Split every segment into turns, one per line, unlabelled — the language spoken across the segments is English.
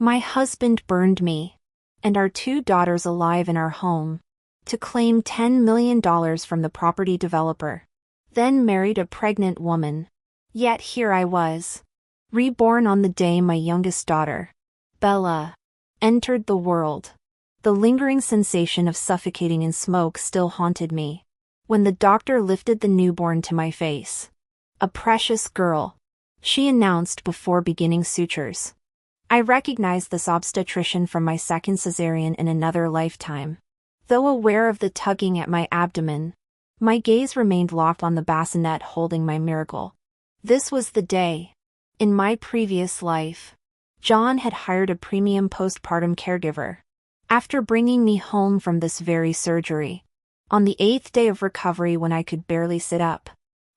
My husband burned me and our 2 daughters alive in our home to claim $10 million from the property developer. Then married a pregnant woman. Yet here I was, reborn on the day my youngest daughter, Bella, entered the world. The lingering sensation of suffocating in smoke still haunted me when the doctor lifted the newborn to my face. "A precious girl," she announced before beginning sutures. I recognized this obstetrician from my second cesarean in another lifetime. Though aware of the tugging at my abdomen, my gaze remained locked on the bassinet holding my miracle. This was the day. In my previous life, John had hired a premium postpartum caregiver. After bringing me home from this very surgery, on the 8th day of recovery when I could barely sit up,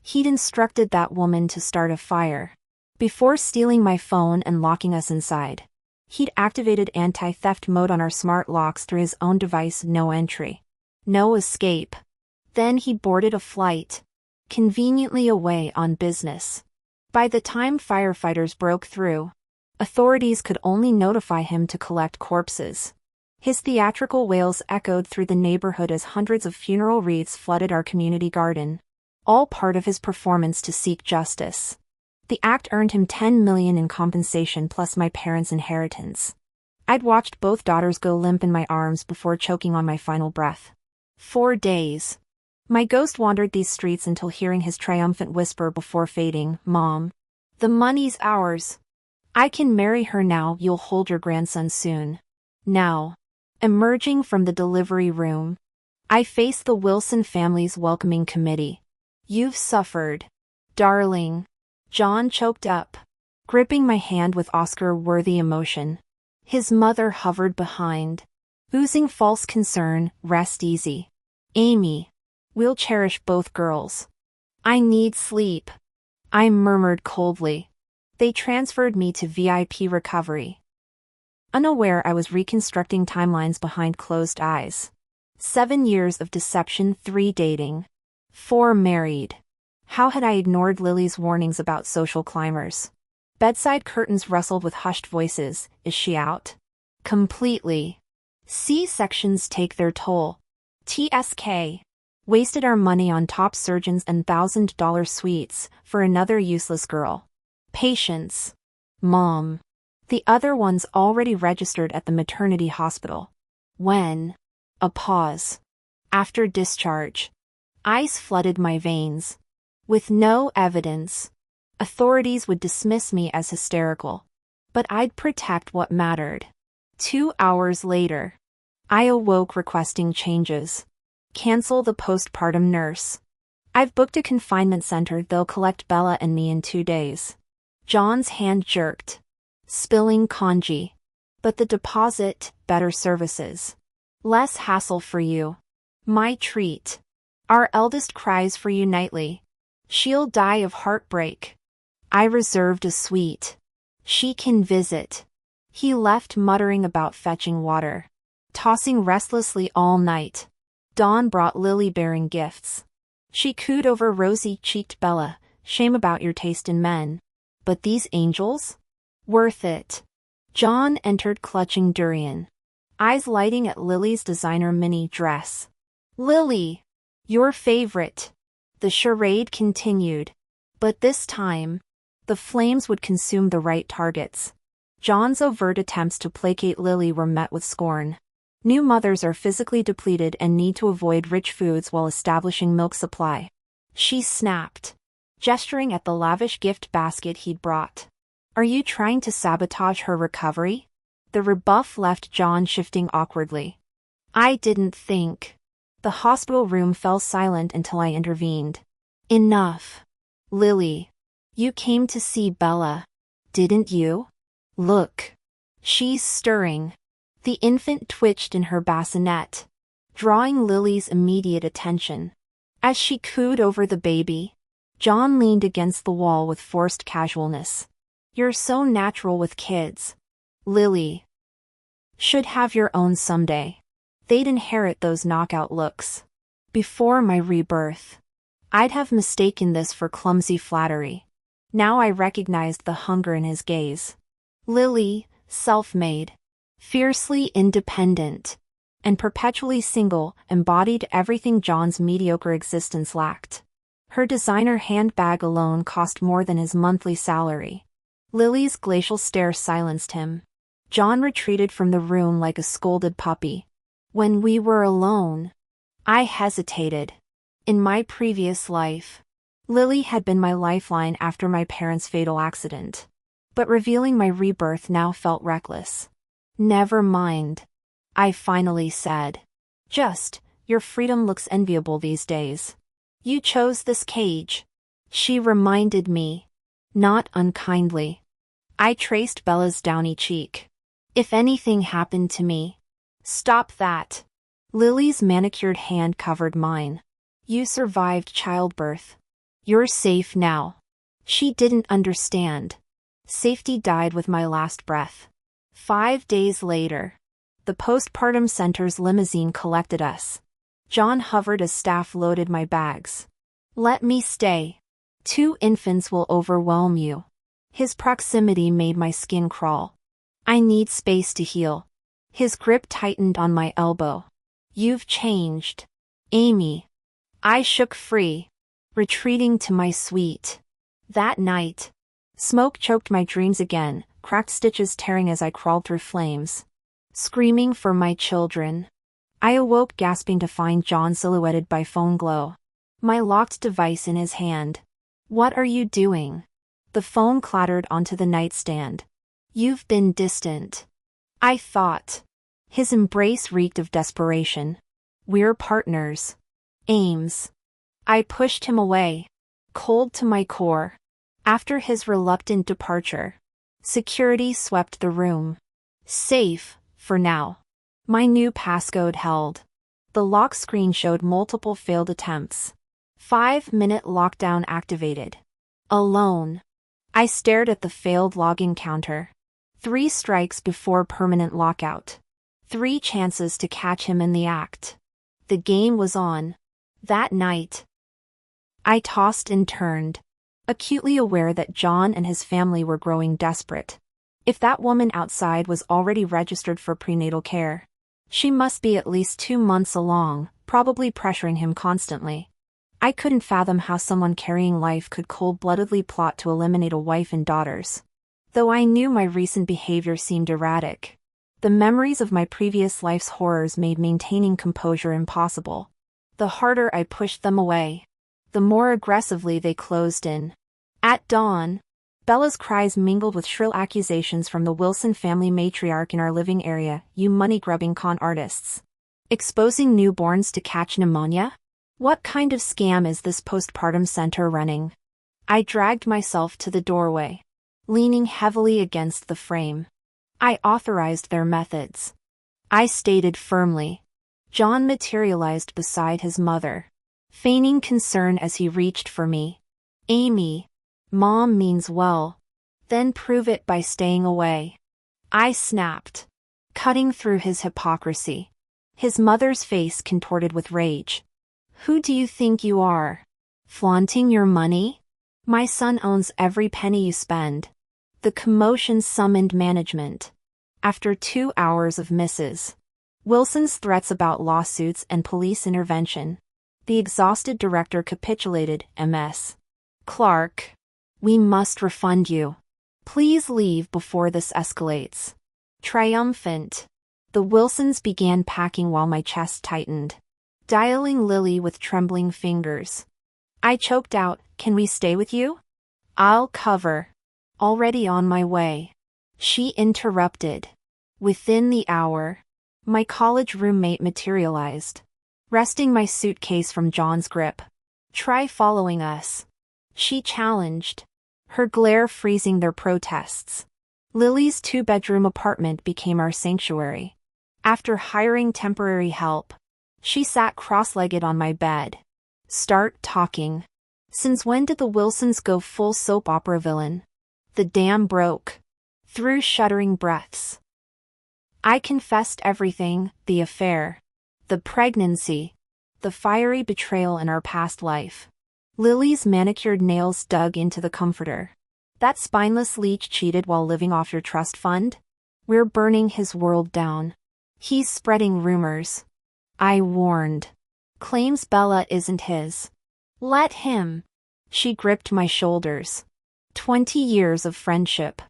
he'd instructed that woman to start a fire. Before stealing my phone and locking us inside, he'd activated anti-theft mode on our smart locks through his own device. No entry, no escape. Then he boarded a flight, conveniently away on business. By the time firefighters broke through, authorities could only notify him to collect corpses. His theatrical wails echoed through the neighborhood as hundreds of funeral wreaths flooded our community garden, all part of his performance to seek justice. The act earned him $10 million in compensation plus my parents' inheritance. I'd watched both daughters go limp in my arms before choking on my final breath. 4 days. My ghost wandered these streets until hearing his triumphant whisper before fading, "Mom, the money's ours. I can marry her now. You'll hold your grandson soon." Now, emerging from the delivery room, I faced the Wilson family's welcoming committee. "You've suffered, darling," John choked up, gripping my hand with Oscar-worthy emotion. His mother hovered behind, oozing false concern. "Rest easy, Amy. We'll cherish both girls." "I need sleep," I murmured coldly. They transferred me to VIP recovery. Unaware I was reconstructing timelines behind closed eyes. 7 years of deception, 3 dating, 4 married. How had I ignored Lily's warnings about social climbers? Bedside curtains rustled with hushed voices. "Is she out?" "Completely. C-sections take their toll. TSK. Wasted our money on top surgeons and $1,000 suites for another useless girl. Patience. Mom. The other one's already registered at the maternity hospital." When? A pause. After discharge. Ice flooded my veins. With no evidence, authorities would dismiss me as hysterical. But I'd protect what mattered. 2 hours later, I awoke requesting changes. "Cancel the postpartum nurse. I've booked a confinement center. They'll collect Bella and me in 2 days." John's hand jerked, spilling congee. "But the deposit, better services. Less hassle for you. My treat. Our eldest cries for you nightly. She'll die of heartbreak. I reserved a suite. She can visit." He left muttering about fetching water, tossing restlessly all night. Dawn brought Lily bearing gifts. She cooed over rosy-cheeked Bella. "Shame about your taste in men. But these angels? Worth it." John entered clutching durian, eyes lighting at Lily's designer mini dress. "Lily, your favorite." The charade continued. But this time, the flames would consume the right targets. John's overt attempts to placate Lily were met with scorn. New mothers are physically depleted and need to avoid rich foods while establishing milk supply. She snapped, gesturing at the lavish gift basket he'd brought. "Are you trying to sabotage her recovery?" The rebuff left John shifting awkwardly. I didn't think. The hospital room fell silent until I intervened. "Enough. Lily, you came to see Bella, didn't you? Look. She's stirring." The infant twitched in her bassinet, drawing Lily's immediate attention. As she cooed over the baby, John leaned against the wall with forced casualness. "You're so natural with kids. Lily should have your own someday." They'd inherit those knockout looks. Before my rebirth, I'd have mistaken this for clumsy flattery. Now I recognized the hunger in his gaze. "Lily, self-made, fiercely independent, and perpetually single, embodied everything John's mediocre existence lacked. Her designer handbag alone cost more than his monthly salary. Lily's glacial stare silenced him. John retreated from the room like a scolded puppy. When we were alone, I hesitated. In my previous life, Lily had been my lifeline after my parents' fatal accident. But revealing my rebirth now felt reckless. Never mind, I finally said. Just, your freedom looks enviable these days. You chose this cage. She reminded me. Not unkindly. I traced Bella's downy cheek. If anything happened to me. Stop that. Lily's manicured hand covered mine. You survived childbirth. You're safe now. She didn't understand. Safety died with my last breath. 5 days later, the postpartum center's limousine collected us. John hovered as staff loaded my bags. Let me stay. 2 infants will overwhelm you. His proximity made my skin crawl. I need space to heal. His grip tightened on my elbow. You've changed, Amy. I shook free, retreating to my suite. That night, smoke choked my dreams again, cracked stitches tearing as I crawled through flames. Screaming for my children. I awoke gasping to find John silhouetted by phone glow. My locked device in his hand. What are you doing? The phone clattered onto the nightstand. You've been distant. I thought. His embrace reeked of desperation. We're partners. Ames. I pushed him away, cold to my core. After his reluctant departure, security swept the room. Safe, for now. My new passcode held. The lock screen showed multiple failed attempts. 5-minute lockdown activated. Alone. I stared at the failed login counter. 3 strikes before permanent lockout. 3 chances to catch him in the act. The game was on. That night, I tossed and turned, acutely aware that John and his family were growing desperate. If that woman outside was already registered for prenatal care, she must be at least 2 months along, probably pressuring him constantly. I couldn't fathom how someone carrying life could cold-bloodedly plot to eliminate a wife and daughters. Though I knew my recent behavior seemed erratic, the memories of my previous life's horrors made maintaining composure impossible. The harder I pushed them away, the more aggressively they closed in. At dawn, Bella's cries mingled with shrill accusations from the Wilson family matriarch in our living area. You money-grubbing con artists. Exposing newborns to catch pneumonia? What kind of scam is this postpartum center running? I dragged myself to the doorway, leaning heavily against the frame. I authorized their methods. I stated firmly. John materialized beside his mother, feigning concern as he reached for me. Amy, Mom means well. Then prove it by staying away. I snapped, cutting through his hypocrisy. His mother's face contorted with rage. Who do you think you are? Flaunting your money? My son owns every penny you spend. The commotion summoned management. After 2 hours of Mrs. Wilson's threats about lawsuits and police intervention, the exhausted director capitulated. Ms. Clark, we must refund you. Please leave before this escalates. Triumphant, the Wilsons began packing while my chest tightened. Dialing Lily with trembling fingers. I choked out, can we stay with you? I'll cover. Already on my way. She interrupted. Within the hour, my college roommate materialized, wresting my suitcase from John's grip. Try following us. She challenged, her glare freezing their protests. Lily's 2-bedroom apartment became our sanctuary. After hiring temporary help, she sat cross-legged on my bed. Start talking. Since when did the Wilsons go full soap opera villain? The dam broke. Through shuddering breaths, I confessed everything, the affair, the pregnancy, the fiery betrayal in our past life. Lily's manicured nails dug into the comforter. That spineless leech cheated while living off your trust fund? We're burning his world down. He's spreading rumors. I warned. Claims Bella isn't his. Let him. She gripped my shoulders. 20 years of friendship.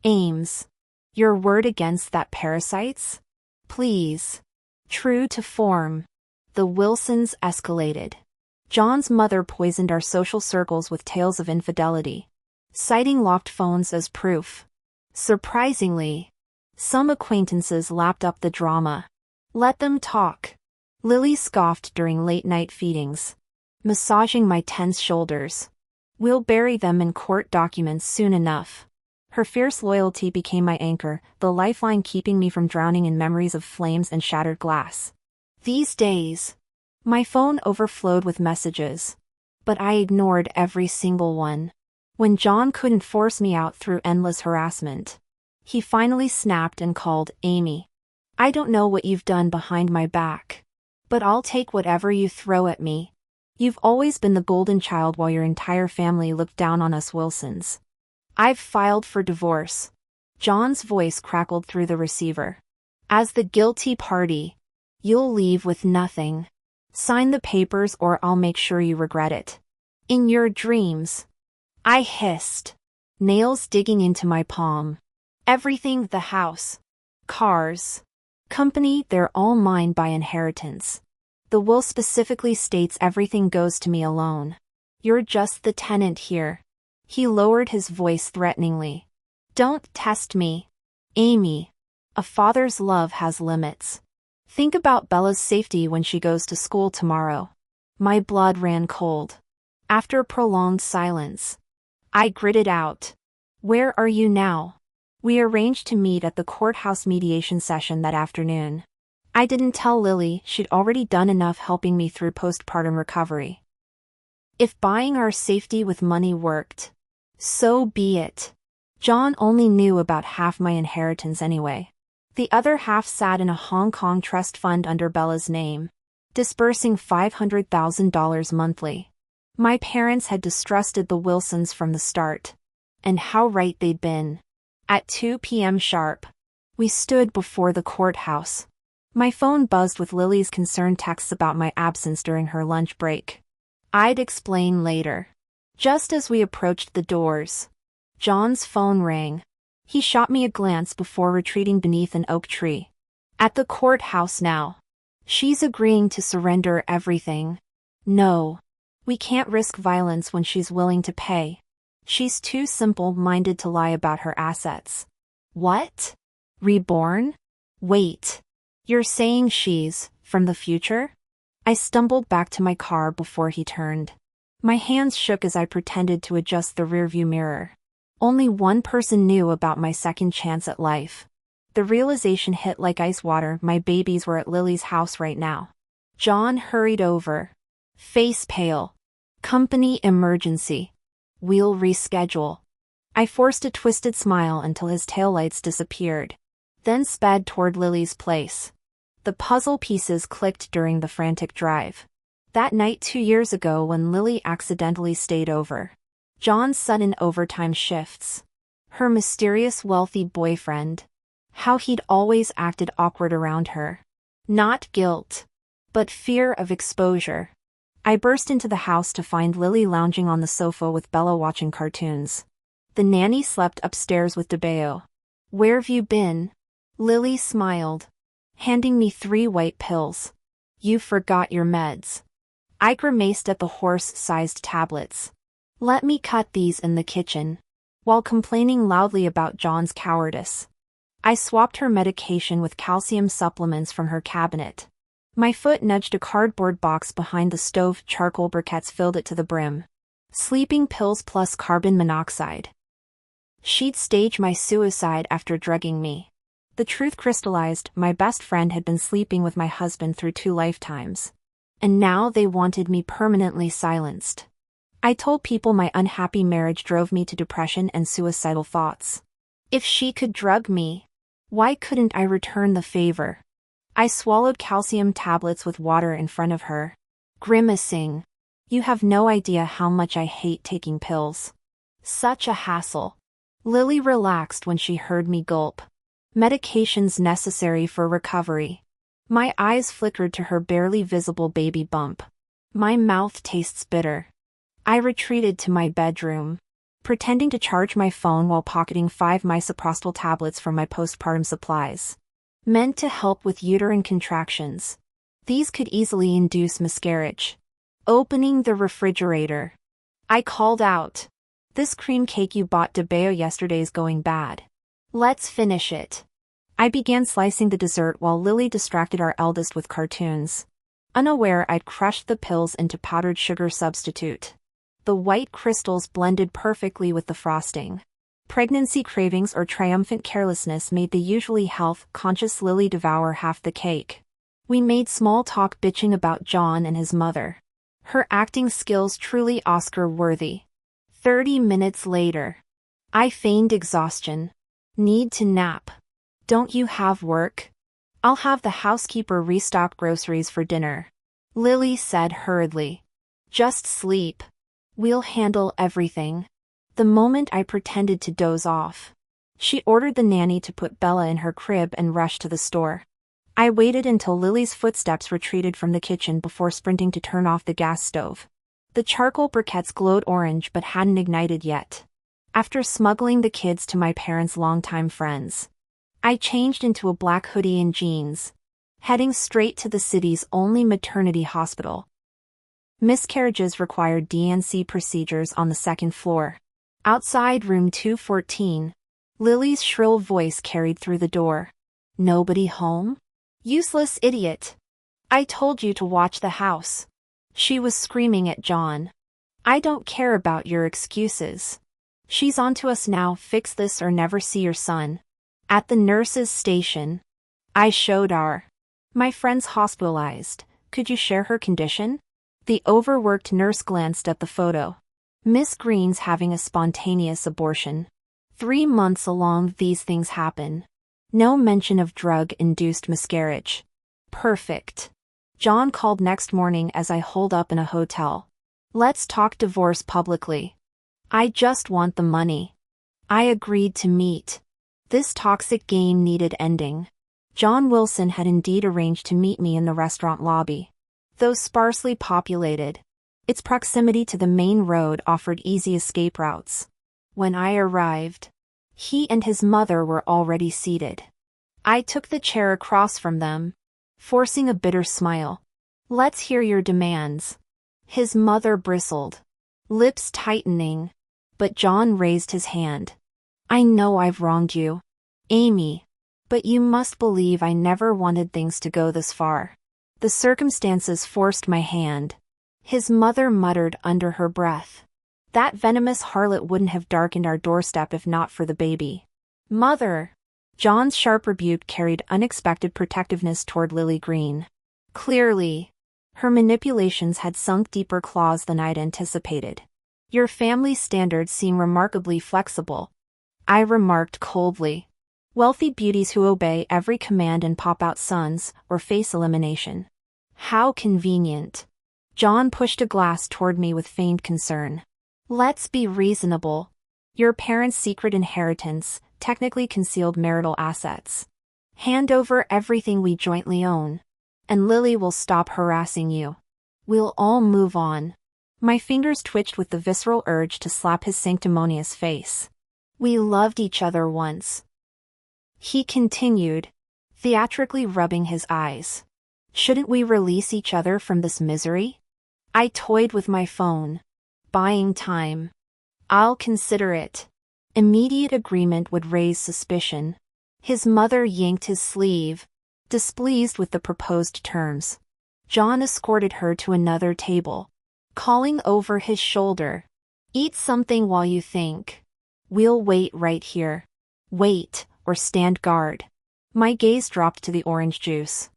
Ames. Your word against that parasites? Please. True to form. The Wilsons escalated. John's mother poisoned our social circles with tales of infidelity, citing locked phones as proof. Surprisingly, some acquaintances lapped up the drama. Let them talk. Lily scoffed during late-night feedings, massaging my tense shoulders. We'll bury them in court documents soon enough. Her fierce loyalty became my anchor, the lifeline keeping me from drowning in memories of flames and shattered glass. These days, my phone overflowed with messages, but I ignored every single one. When John couldn't force me out through endless harassment, he finally snapped and called, Amy. I don't know what you've done behind my back, but I'll take whatever you throw at me. You've always been the golden child while your entire family looked down on us Wilsons. I've filed for divorce. John's voice crackled through the receiver. As the guilty party, you'll leave with nothing. Sign the papers or I'll make sure you regret it. In your dreams. I hissed, nails digging into my palm. Everything, the house, cars, company, they're all mine by inheritance. The will specifically states everything goes to me alone. You're just the tenant here. He lowered his voice threateningly. Don't test me, Amy. A father's love has limits. Think about Bella's safety when she goes to school tomorrow. My blood ran cold. After prolonged silence, I gritted out. Where are you now? We arranged to meet at the courthouse mediation session that afternoon. I didn't tell Lily she'd already done enough helping me through postpartum recovery. If buying our safety with money worked, so be it. John only knew about half my inheritance anyway. The other half sat in a Hong Kong trust fund under Bella's name, disbursing $500,000 monthly. My parents had distrusted the Wilsons from the start. And how right they'd been. At 2 p.m. sharp, we stood before the courthouse. My phone buzzed with Lily's concerned texts about my absence during her lunch break. I'd explain later. Just as we approached the doors, John's phone rang. He shot me a glance before retreating beneath an oak tree. At the courthouse now. She's agreeing to surrender everything. No. We can't risk violence when she's willing to pay. She's too simple-minded to lie about her assets. What? Reborn? Wait. You're saying she's from the future? I stumbled back to my car before he turned. My hands shook as I pretended to adjust the rearview mirror. Only one person knew about my second chance at life. The realization hit like ice water. My babies were at Lily's house right now. John hurried over. Face pale. Company emergency. We'll reschedule. I forced a twisted smile until his taillights disappeared, then sped toward Lily's place. The puzzle pieces clicked during the frantic drive. That night 2 years ago when Lily accidentally stayed over. John's sudden overtime shifts. Her mysterious wealthy boyfriend. How he'd always acted awkward around her. Not guilt, but fear of exposure. I burst into the house to find Lily lounging on the sofa with Bella watching cartoons. The nanny slept upstairs with DeBeo. Where've you been? Lily smiled, handing me 3 white pills. You forgot your meds. I grimaced at the horse-sized tablets. Let me cut these in the kitchen. While complaining loudly about John's cowardice, I swapped her medication with calcium supplements from her cabinet. My foot nudged a cardboard box behind the stove. Charcoal briquettes filled it to the brim. Sleeping pills plus carbon monoxide. She'd stage my suicide after drugging me. The truth crystallized. My best friend had been sleeping with my husband through 2 lifetimes. And now they wanted me permanently silenced. I told people my unhappy marriage drove me to depression and suicidal thoughts. If she could drug me, why couldn't I return the favor? I swallowed calcium tablets with water in front of her, grimacing. You have no idea how much I hate taking pills. Such a hassle. Lily relaxed when she heard me gulp. Medications necessary for recovery. My eyes flickered to her barely visible baby bump. My mouth tastes bitter. I retreated to my bedroom, pretending to charge my phone while pocketing 5 misoprostol tablets from my postpartum supplies, meant to help with uterine contractions. These could easily induce miscarriage. Opening the refrigerator, I called out, "This cream cake you bought de Bayo yesterday's going bad. Let's finish it." I began slicing the dessert while Lily distracted our eldest with cartoons. Unaware I'd crushed the pills into powdered sugar substitute. The white crystals blended perfectly with the frosting. Pregnancy cravings or triumphant carelessness made the usually health-conscious Lily devour half the cake. We made small talk bitching about John and his mother. Her acting skills truly Oscar-worthy. 30 minutes later. I feigned exhaustion. Need to nap. Don't you have work? I'll have the housekeeper restock groceries for dinner. Lily said hurriedly. Just sleep. We'll handle everything. The moment I pretended to doze off, she ordered the nanny to put Bella in her crib and rushed to the store. I waited until Lily's footsteps retreated from the kitchen before sprinting to turn off the gas stove. The charcoal briquettes glowed orange but hadn't ignited yet. After smuggling the kids to my parents' longtime friends, I changed into a black hoodie and jeans, heading straight to the city's only maternity hospital. Miscarriages required D&C procedures on the second floor. Outside room 214, Lily's shrill voice carried through the door. Nobody home? Useless idiot. I told you to watch the house. She was screaming at John. I don't care about your excuses. She's onto us now, fix this or never see your son. At the nurse's station, I showed my friend's hospitalized. Could you share her condition? The overworked nurse glanced at the photo. Miss Green's having a spontaneous abortion. 3 months along, these things happen. No mention of drug-induced miscarriage. Perfect. John called next morning as I holed up in a hotel. Let's talk divorce publicly. I just want the money. I agreed to meet. This toxic game needed ending. John Wilson had indeed arranged to meet me in the restaurant lobby. Though sparsely populated, its proximity to the main road offered easy escape routes. When I arrived, he and his mother were already seated. I took the chair across from them, forcing a bitter smile. Let's hear your demands. His mother bristled, lips tightening, but John raised his hand. I know I've wronged you, Amy, but you must believe I never wanted things to go this far. The circumstances forced my hand. His mother muttered under her breath. That venomous harlot wouldn't have darkened our doorstep if not for the baby. Mother! John's sharp rebuke carried unexpected protectiveness toward Lily Green. Clearly, her manipulations had sunk deeper claws than I'd anticipated. Your family standards seem remarkably flexible, I remarked coldly. Wealthy beauties who obey every command and pop out sons, or face elimination. How convenient. John pushed a glass toward me with feigned concern. Let's be reasonable. Your parents' secret inheritance, technically concealed marital assets. Hand over everything we jointly own, and Lily will stop harassing you. We'll all move on. My fingers twitched with the visceral urge to slap his sanctimonious face. We loved each other once. He continued, theatrically rubbing his eyes. Shouldn't we release each other from this misery? I toyed with my phone. Buying time. I'll consider it. Immediate agreement would raise suspicion. His mother yanked his sleeve, displeased with the proposed terms. John escorted her to another table, calling over his shoulder. Eat something while you think. We'll wait right here. Wait, or stand guard. My gaze dropped to the orange juice.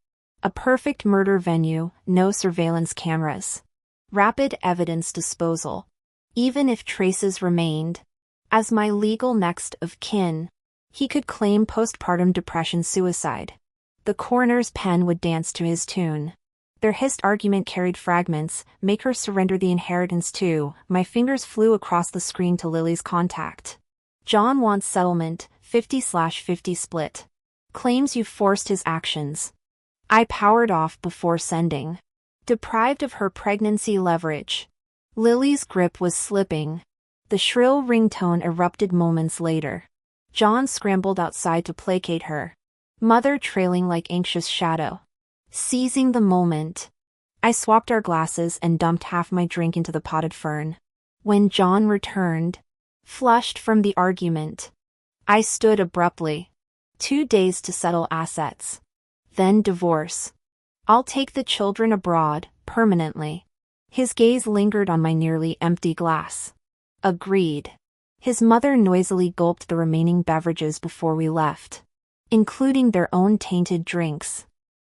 A perfect murder venue, no surveillance cameras. Rapid evidence disposal. Even if traces remained, as my legal next of kin, he could claim postpartum depression suicide. The coroner's pen would dance to his tune. Their hissed argument carried fragments, make her surrender the inheritance too. My fingers flew across the screen to Lily's contact. John wants settlement, 50/50 split. Claims you forced his actions. I powered off before sending. Deprived of her pregnancy leverage. Lily's grip was slipping. The shrill ringtone erupted moments later. John scrambled outside to placate her. Mother trailing like anxious shadow. Seizing the moment. I swapped our glasses and dumped half my drink into the potted fern. When John returned, flushed from the argument, I stood abruptly. 2 days to settle assets. Then divorce. I'll take the children abroad, permanently. His gaze lingered on my nearly empty glass. Agreed. His mother noisily gulped the remaining beverages before we left, including their own tainted drinks.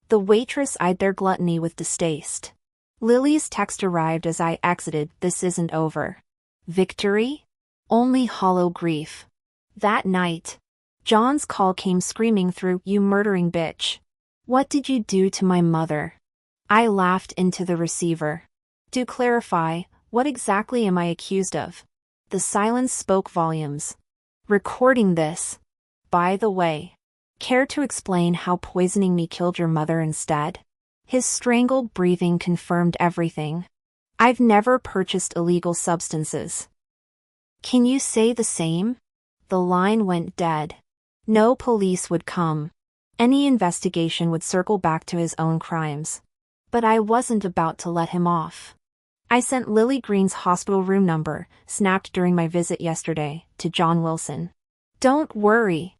The waitress eyed their gluttony with distaste. Lily's text arrived as I exited. This isn't over. Victory? Only hollow grief. That night, John's call came screaming through, "You murdering bitch. What did you do to my mother?" I laughed into the receiver. "Do clarify, what exactly am I accused of?" The silence spoke volumes. "Recording this. By the way, care to explain how poisoning me killed your mother instead?" His strangled breathing confirmed everything. "I've never purchased illegal substances." "Can you say the same?" The line went dead. No police would come. Any investigation would circle back to his own crimes. But I wasn't about to let him off. I sent Lily Green's hospital room number, snapped during my visit yesterday, to John Wilson. "Don't worry,"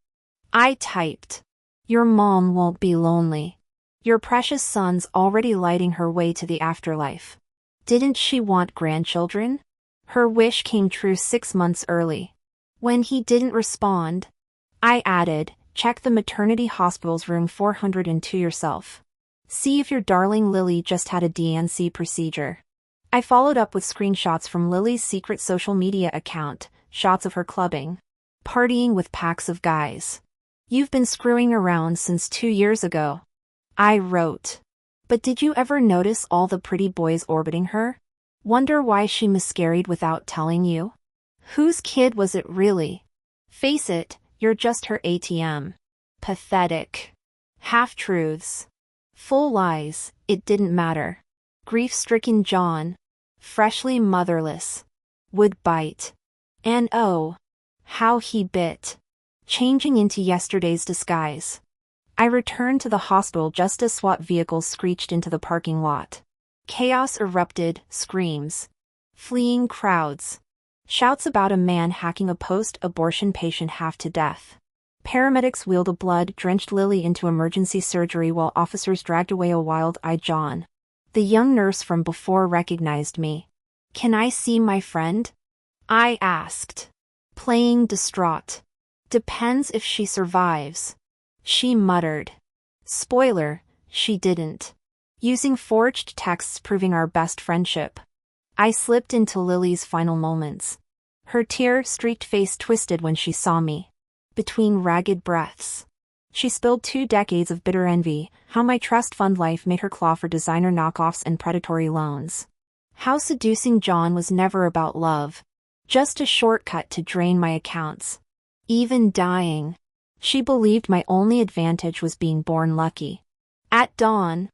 I typed. "Your mom won't be lonely. Your precious son's already lighting her way to the afterlife." Didn't she want grandchildren? Her wish came true 6 months early. When he didn't respond, I added, "Check the maternity hospital's room 402 yourself. See if your darling Lily just had a D&C procedure." I followed up with screenshots from Lily's secret social media account, shots of her clubbing, partying with packs of guys. "You've been screwing around since 2 years ago," I wrote. "But did you ever notice all the pretty boys orbiting her? Wonder why she miscarried without telling you? Whose kid was it really? Face it, you're just her ATM." Pathetic. Half-truths. Full lies, it didn't matter. Grief-stricken John, freshly motherless, would bite. And oh, how he bit. Changing into yesterday's disguise, I returned to the hospital just as SWAT vehicles screeched into the parking lot. Chaos erupted, screams, fleeing crowds, shouts about a man hacking a post-abortion patient half to death. Paramedics wheeled a blood-drenched Lily into emergency surgery while officers dragged away a wild-eyed John. The young nurse from before recognized me. "Can I see my friend?" I asked, playing distraught. "Depends if she survives," she muttered. Spoiler, she didn't. Using forged texts proving our best friendship, I slipped into Lily's final moments. Her tear-streaked face twisted when she saw me. Between ragged breaths, she spilled 2 decades of bitter envy, how my trust fund life made her claw for designer knockoffs and predatory loans. How seducing John was never about love, just a shortcut to drain my accounts. Even dying, she believed my only advantage was being born lucky. At dawn,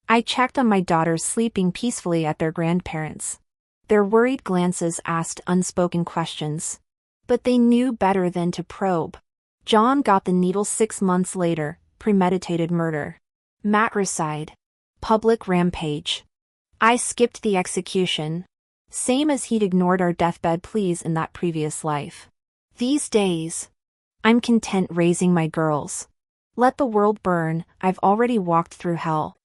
I checked on my daughters sleeping peacefully at their grandparents'. Their worried glances asked unspoken questions, but they knew better than to probe. John got the needle 6 months later, premeditated murder. Matricide. Public rampage. I skipped the execution, same as he'd ignored our deathbed pleas in that previous life. These days, I'm content raising my girls. Let the world burn, I've already walked through hell.